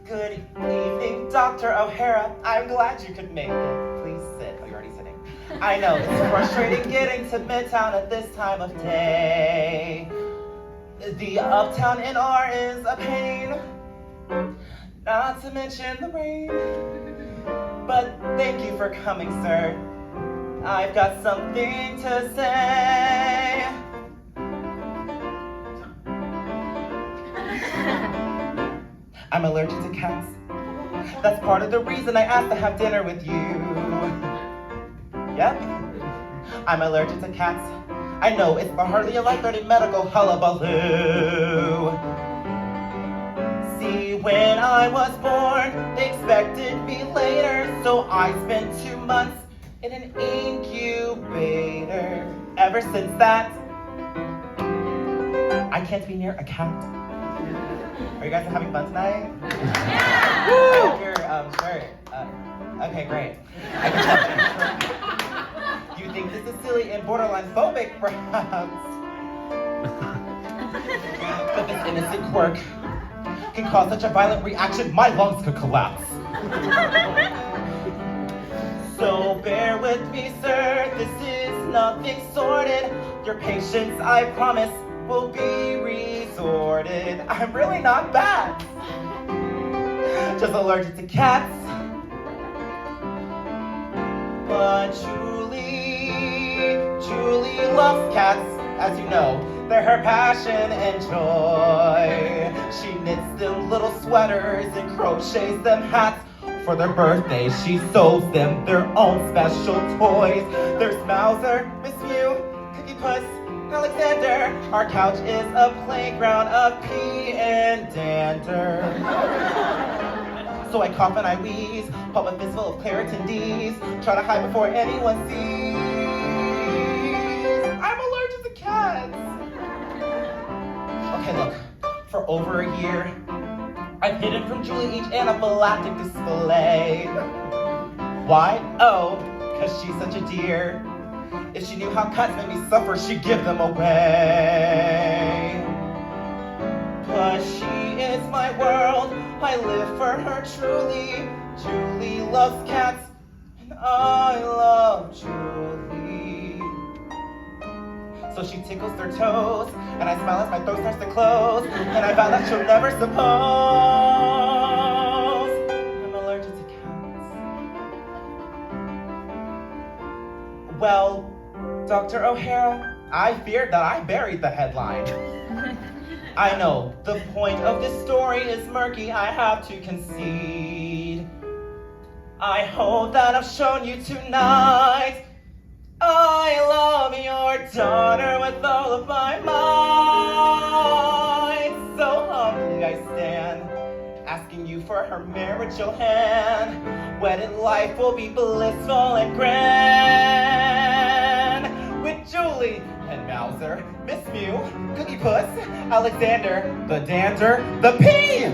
Good evening, Dr. O'Hara. I'm glad you could make it. Please sit. Oh, you're already sitting. I know, it's frustrating getting to Midtown at this time of day. The uptown NR is a pain, not to mention the rain. But thank you for coming, sir. I've got something to say. I'm allergic to cats. That's part of the reason I asked to have dinner with you. Yep, I'm allergic to cats. I know it's the hardly a life-threatening medical hullabaloo. See, when I was born, they expected me later, so I spent 2 months in an incubator. Ever since that, I can't be near a cat. Are you guys having fun tonight? Yeah! Woo! I like your shirt. Okay, great. I can tell you think this is silly and borderline phobic, perhaps. But this innocent quirk can cause such a violent reaction, my lungs could collapse. So bear with me, sir, this is nothing sordid. Your patience, I promise, will be resorted. I'm really not bad. Just allergic to cats. But Julie loves cats, as you know. They're her passion and joy. She knits them little sweaters and crochets them hats. For their birthday, she sews them their own special toys. There's Mauser, Miss Mew, Cookie Puss, Alexander. Our couch is a playground of pee and dander. So I cough and I wheeze, pop a fistful of Claritin D's, try to hide before anyone sees. I'm allergic to cats. Okay, look, for over a year, I've hidden from Julie each anaphylactic display. Why? Oh, 'cause she's such a dear. If she knew how cats made me suffer, she'd give them away. But she is my world, I live for her truly. Julie loves cats, and I love Julie. So she tickles their toes, and I smile as my throat starts to close, and I vow that she'll never suppose I'm allergic to cats. Well, Dr. O'Hara, I feared that I buried the headline. I know, the point of this story is murky, I have to concede. I hope that I've shown you tonight I love your daughter with all of my might. So humbly I stand, asking you for her marriageable hand. Wedded life will be blissful and grand. With Julie and Mauser, Miss Mew, Cookie Puss, Alexander, the dander, the pea!